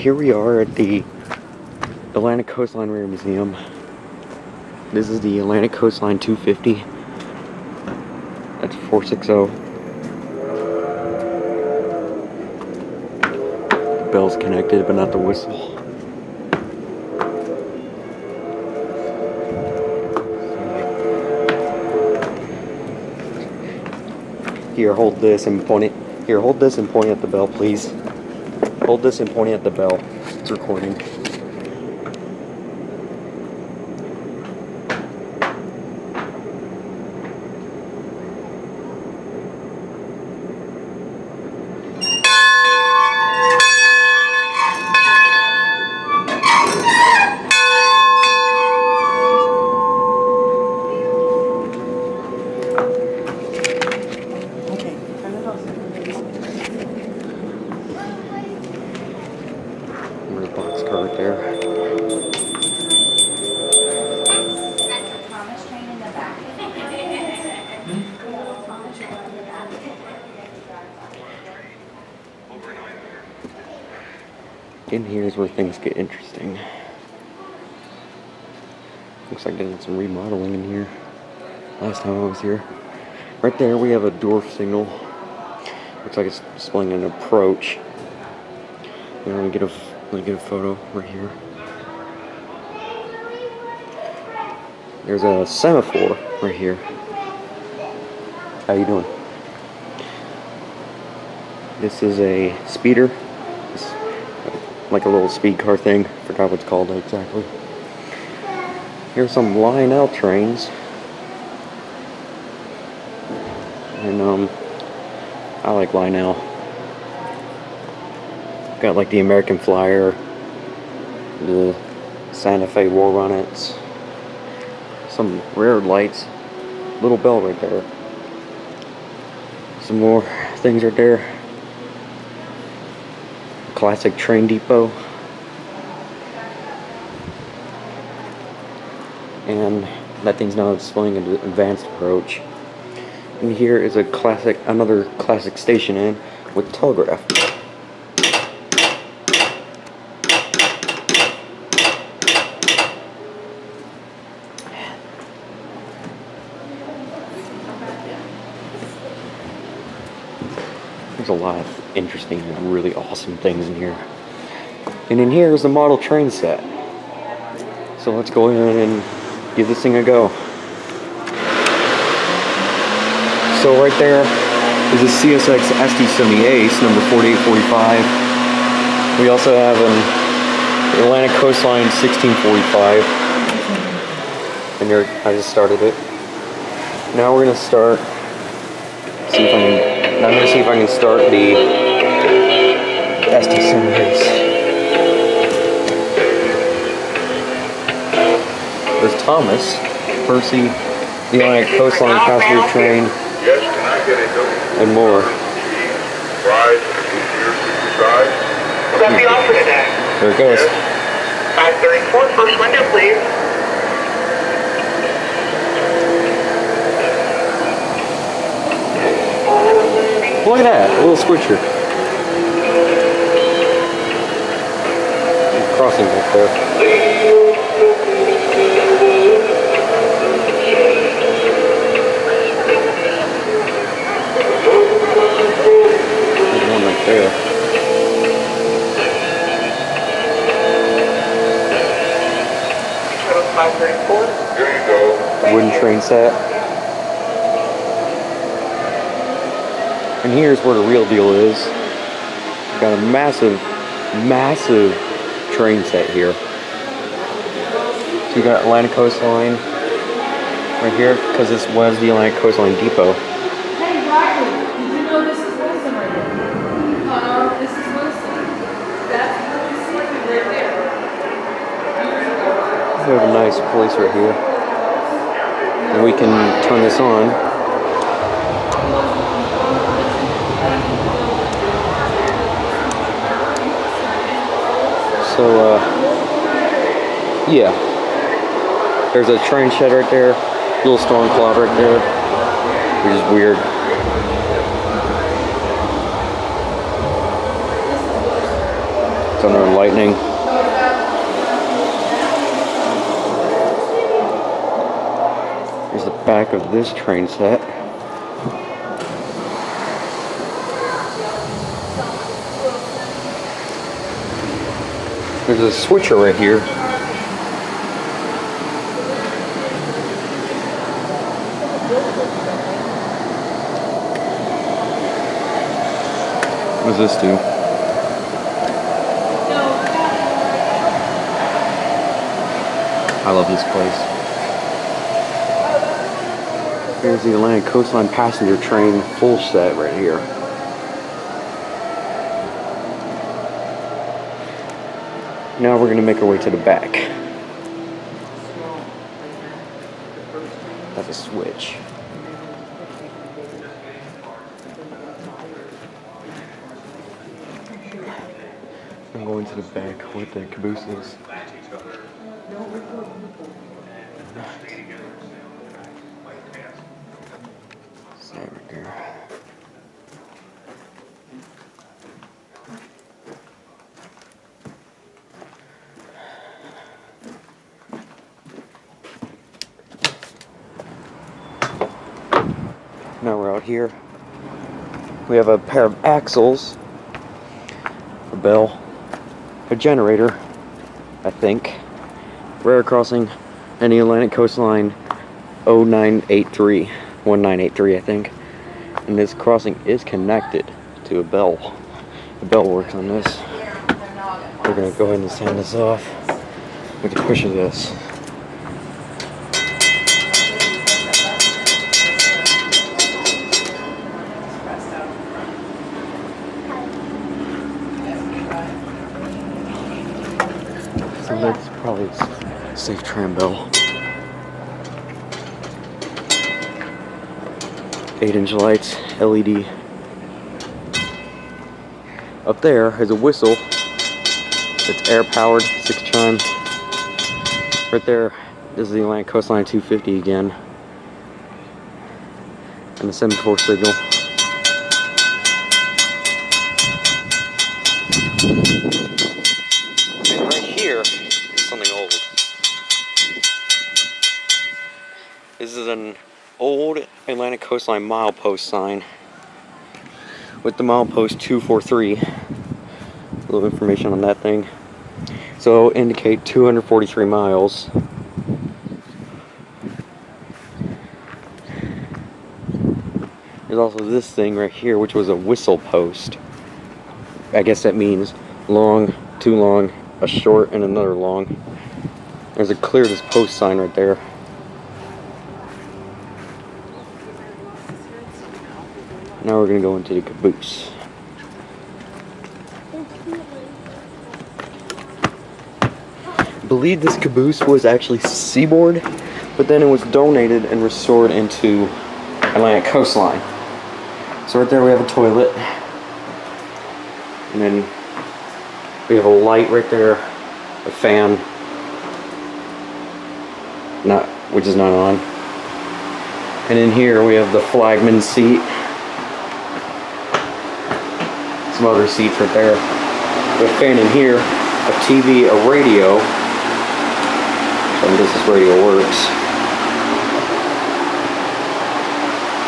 here we are at the Atlantic Coastline Rare Museum. This is the Atlantic Coastline 250. That's 460. The bell's connected, but not the whistle. Here, hold this and point it. Here, hold this and point at the bell, please. Hold this and point it at the bell. It's recording. Boxcar right there. In here is where things get interesting. Looks like they did some remodeling in here last time I was here. Right there we have a dwarf signal. Looks like it's displaying an approach. Let me get a photo right here. There's a semaphore right here. How you doing? This is a speeder. It's like a little speed car thing. Forgot what it's called exactly. Here's some Lionel trains. And I like Lionel. Got like the American Flyer, the Santa Fe War Runnets, some rare lights, little bell right there, some more things right there, classic train depot, and that thing's now displaying an advanced approach. And here is another classic station inn with telegraph. There's a lot of interesting and really awesome things in here. And in here is the model train set. So let's go in and give this thing a go. So right there is a CSX SD70 Ace, number 4845. We also have an Atlantic Coastline 1645. And here, I just started it. Now we're gonna start. I'm going to see if I can start the SD70 Ace. There's Thomas, Percy, the Atlantic Coastline passenger train, and more. That'll be all for today. There it goes. 534, first window, please. Look at that, a little switcher. Crossing right there. There's one right there. Total 534. There you go. Wooden train set. And here's where the real deal is. Got a massive train set here. So you got Atlantic Coastline right here, because this was the Atlantic Coastline Depot. Hey, Roger, did you know this is Wilson right here? This is Wilson. That's Wilson right there. We have a nice place right here. And we can turn this on. So, yeah. There's a train shed right there. Little storm cloud right there. Which is weird. Thunder and Lightning. Here's the back of this train set. There's a switcher right here. What does this do? I love this place. Here's the Atlantic Coastline passenger train full set right here. Now we're going to make our way to the back. That's a switch. I'm going to the back with the cabooses. Right there. Now we're out here. We have a pair of axles, a bell, a generator, I think, rail crossing, and the Atlantic Coastline 1983, I think. And this crossing is connected to a bell. The bell works on this. We're gonna go ahead and sand this off with the push of this. So that's probably a safe tram bell. 8-inch lights, LED. Up there is a whistle. It's air powered, 6 chime. Right there is the Atlantic Coastline 250 again. And the 74 signal. And right here is something old. This is an old Atlantic Coastline milepost sign with the milepost 243. A little information on that thing. So it'll indicate 243 miles. There's also this thing right here, which was a whistle post. I guess that means long, too long, a short, and another long. There's a clear as post sign right there. Now we're going to go into the caboose. I believe this caboose was actually Seaboard, but then it was donated and restored into Atlantic Coastline. So right there we have a toilet. And then we have a light right there, a fan, which is not on. And in here we have the flagman seat. Some other seats right there. We have a fan in here, a TV, a radio. So I guess this radio works.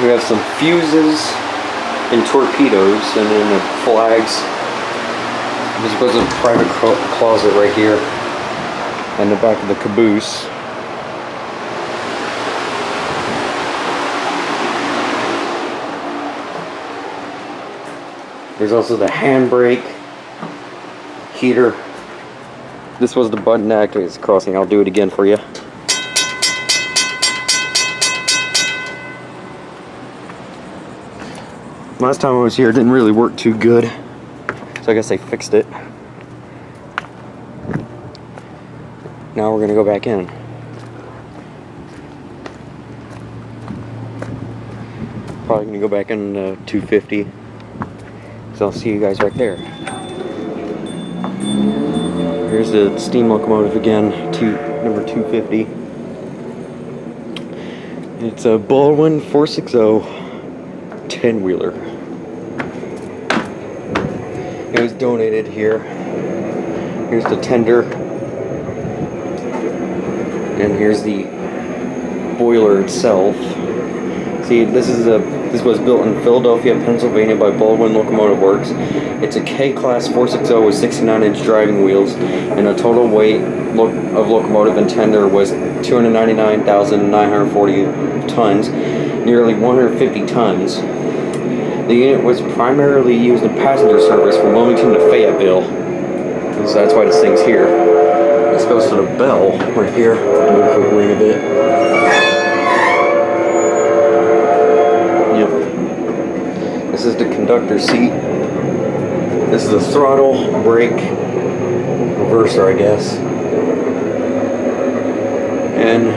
We have some fuses and torpedoes, and then the flags. There's was a private closet right here in the back of the caboose. There's also the handbrake, heater. This was the button that activates the crossing. I'll do it again for you. Last time I was here, it didn't really work too good. So I guess they fixed it. Now we're gonna go back in. Probably gonna go back in 250. So I'll see you guys right there. Here's the steam locomotive again, number 250. It's a Baldwin 460 10-wheeler. It was donated here Here's the tender. And here's the boiler itself. See, this was built in Philadelphia, Pennsylvania by Baldwin Locomotive Works. It's a K-Class 460 with 69-inch driving wheels, and the total weight of locomotive and tender was 299,940 tons, nearly 150 tons. The unit was primarily used in passenger service from Wilmington to Fayetteville. So that's why this thing's here. This goes to the bell right here. Do a quick ring of it. Yep. This is the conductor's seat. This is the throttle, brake, reverser, I guess. And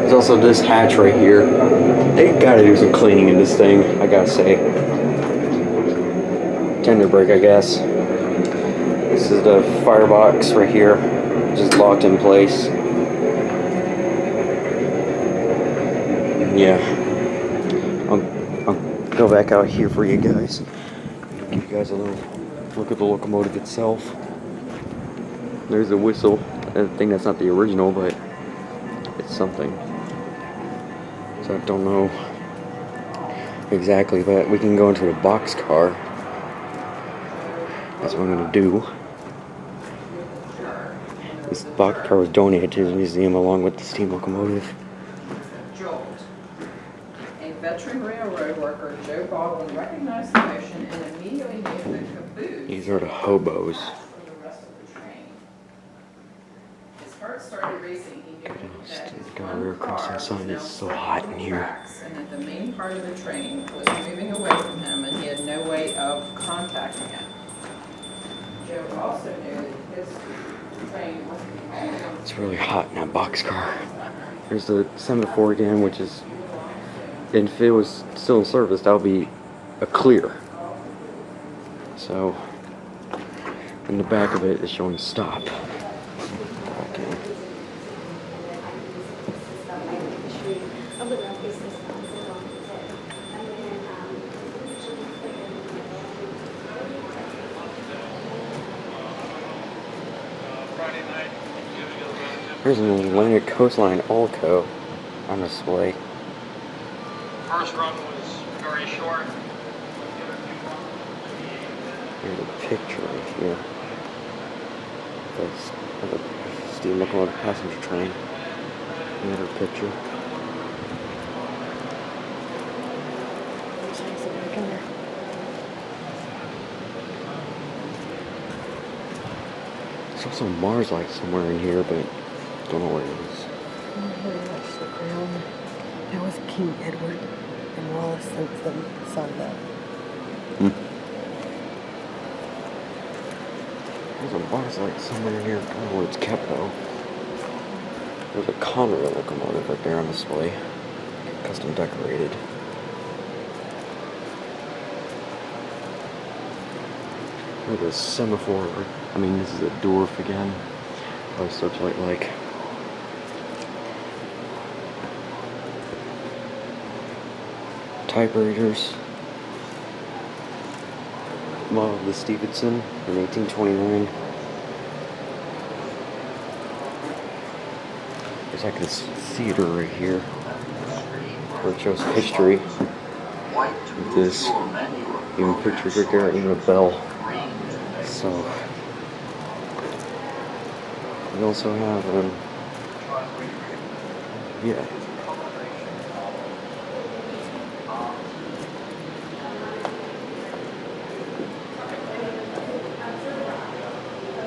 there's also this hatch right here. They gotta do some cleaning in this thing, I gotta say. Tender brake, I guess. This is the firebox right here, just locked in place. Yeah, I'll go back out here for you guys. Give you guys a little look at the locomotive itself. There's a whistle. I think that's not the original, but it's something. So I don't know exactly, but we can go into the boxcar. That's what I'm gonna do. This boxcar was donated to the museum along with the steam locomotive. Jolt. A veteran railroad worker, Joe Baldwin, recognized the motion and immediately moved the caboose. These are the hobos. For the rest of the train. His heart started racing. He knew that his Go one rear crossing car sign was now is so stuck hot on in the here. tracks, and that the main part of the train was moving away from him, and he had no way of contacting it. Joe also knew that his train was It's really hot in that boxcar. There's the semaphore again, which is, and if it was still in service, that would be a clear. So, in the back of it is showing stop. Okay. There's an Atlantic Coastline Alco on display. First run was very short. Here's a picture right here. That's of a steam locomotive passenger train. Another picture. There's also a Mars light somewhere in here, but don't know where it is. That's the crown. That was King Edward and Wallace since the son of that. There's a Mars light somewhere in here. I don't know where it's kept though. There's a Conrail locomotive right there on display. Custom decorated. There's a semaphore. I mean, this is a dwarf again. By searchlight like. Typewriters. Model of the Stevenson in 1829. There's like this theater right here where it shows history with this, even pictures right there, even a bell. So we also have yeah.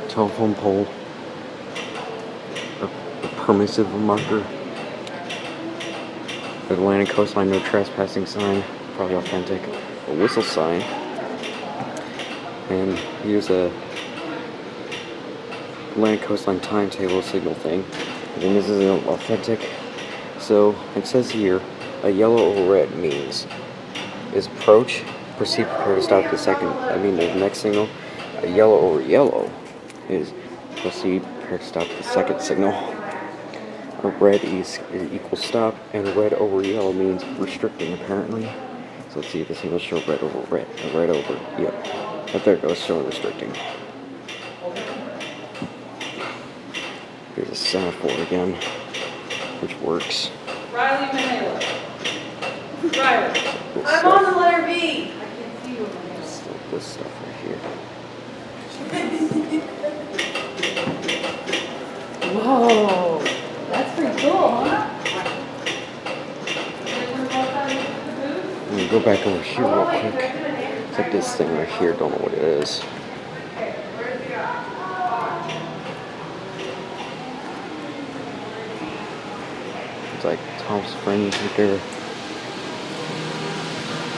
Telephone pole, a permissive marker, Atlantic Coastline no trespassing sign, probably authentic, a whistle sign, and here's a Atlantic Coastline timetable signal thing. And then this is an authentic. So it says here, a yellow or red means is approach, proceed, prepare to stop the second. I mean the next signal. A yellow over yellow is proceed, prepare to stop the second signal. A red is equals stop, and red over yellow means restricting apparently. So let's see if the signal show red over red, red over, yep. But there it goes, showing restricting. Here's a semaphore again, which works. Riley Manila. Riley. Cool I'm stuff. on the letter B. I can see you. Just like this stuff right here. Whoa. That's pretty cool, huh? I'm gonna go back over here real quick. It's like this thing right here, don't know what it is. It's like Tom's friends right there.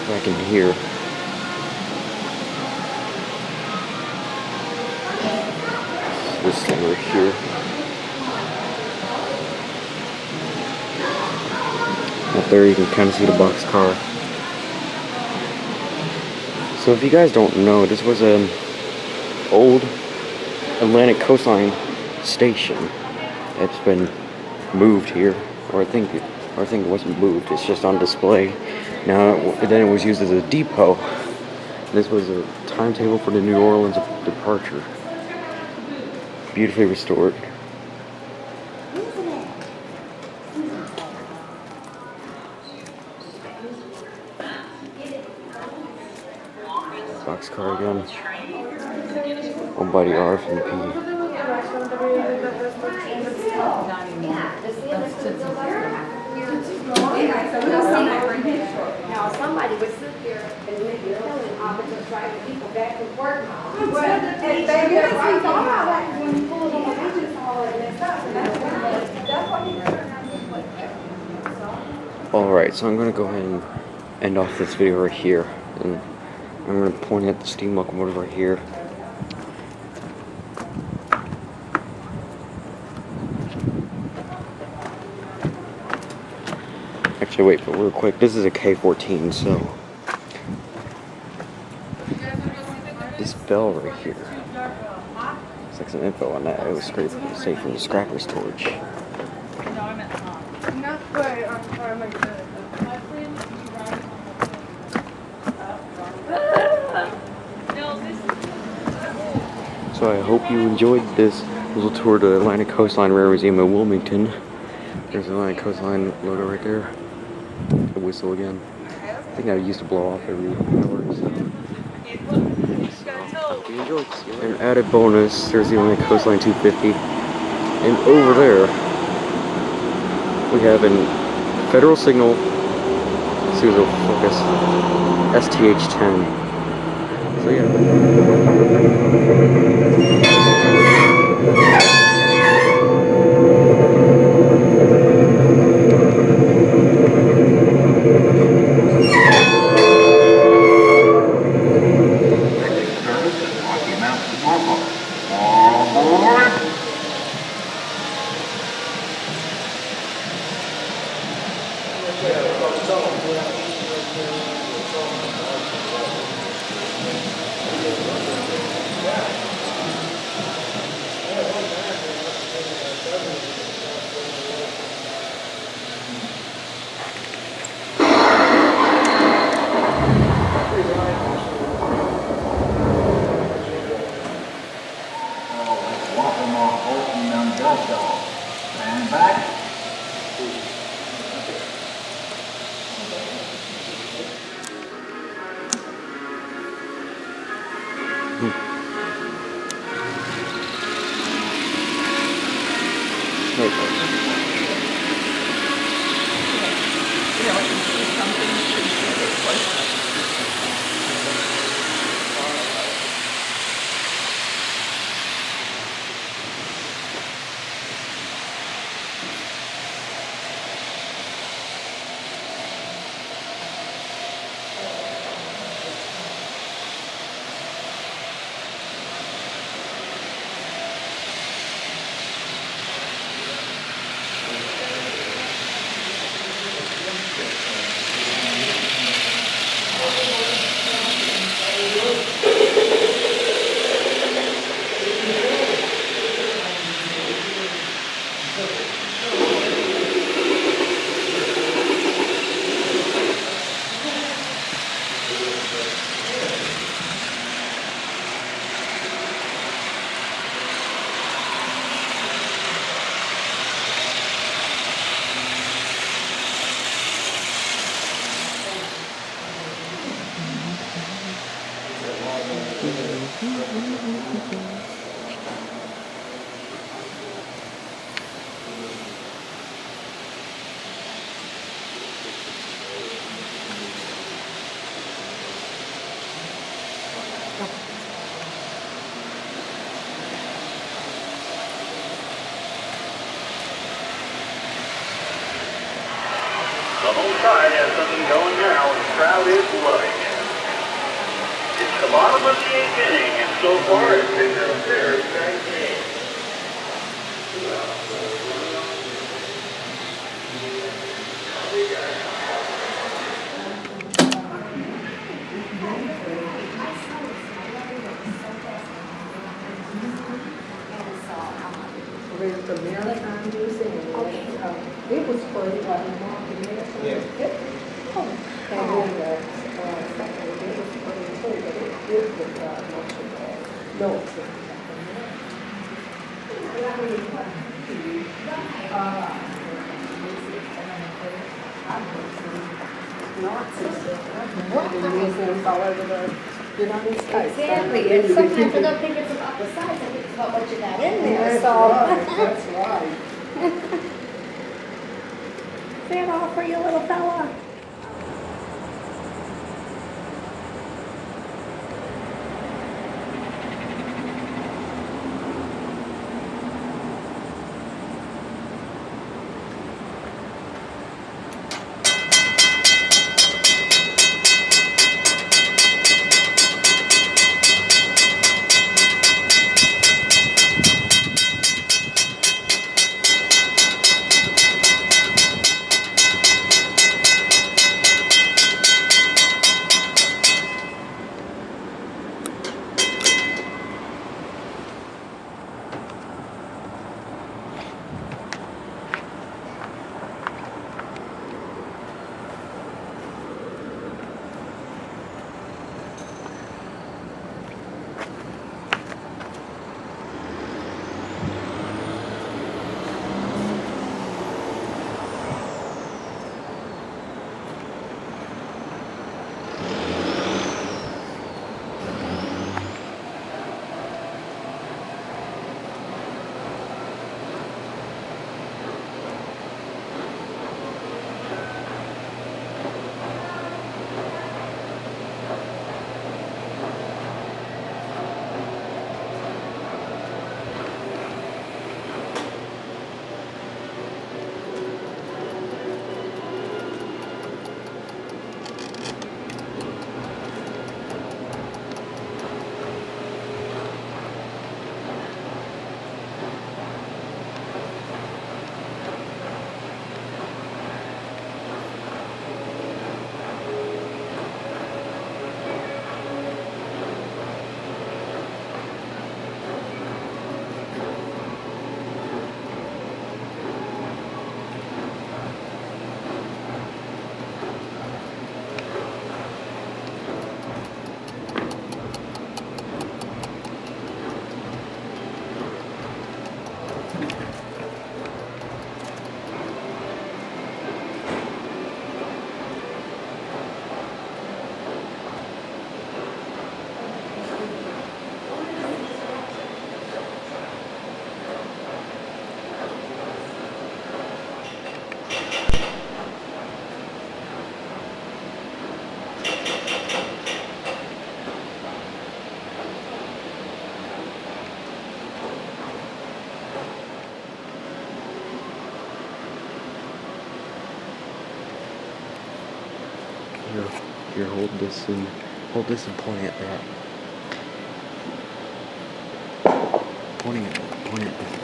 Back in here. This thing right here. Up there you can kind of see the boxcar. So if you guys don't know, this was an old Atlantic Coastline station. It's been moved here, or I think it wasn't moved. It's just on display. Now then it was used as a depot. This was a timetable for the New Orleans departure. Beautifully restored. Boxcar again. Owned by the RF&P. Now, somebody would sit there and make a killing off of just driving people back and forth. And that's what we thought about that when we pulled on the beaches and all that messed up. And that's what he turned around and like that. Alright, so I'm going to go ahead and end off this video right here. And I'm going to point at the steam locomotive right here. Actually, wait, but real quick, this is a K-14, so this bell right here, it's like some info on that. It was safe from the scrapper's torch. So I hope you enjoyed this little tour to the Atlantic Coastline Railroad Museum in Wilmington. There's the Atlantic Coastline logo right there. The whistle again. I think I used to blow off every hour, so. Hope you enjoyed. An added bonus, there's the Atlantic Coastline 250. And over there, we have a Federal Signal, let's see if it'll focus, STH-10. So yeah. And back. The whole side has something going now, and the crowd is loving it. It's the bottom of the 8th inning, and so far it's been a very tight game. There's the maritime juice and it was free, like a market there. And then the second, it was free too, but it was no expense. Museums all over the United States. Exactly, and sometimes I don't think it's about the size, I think it's about what you got in there, That's so. right, that's right. Is that all for you, little fella? Here, hold this and point at that. Pointing at this.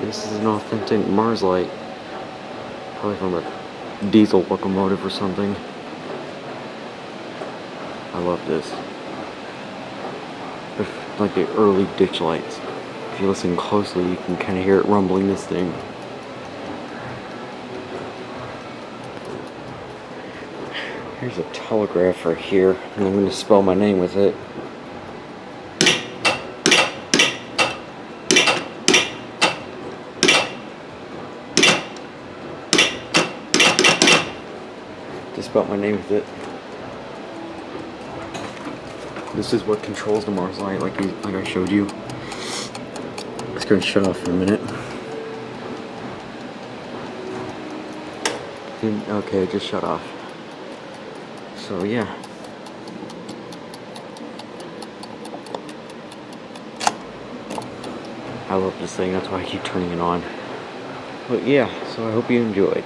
This is an authentic Mars light. Probably from a diesel locomotive or something. I love this. It's like the early ditch lights. If you listen closely, you can kind of hear it rumbling this thing. Here's a telegraph right here, and I'm going to spell my name with it. Just spelled my name with it. This is what controls the Mars light, like I showed you. It's going to shut off for a minute. Okay, it just shut off. So yeah. I love this thing, that's why I keep turning it on. But yeah, so I hope you enjoyed.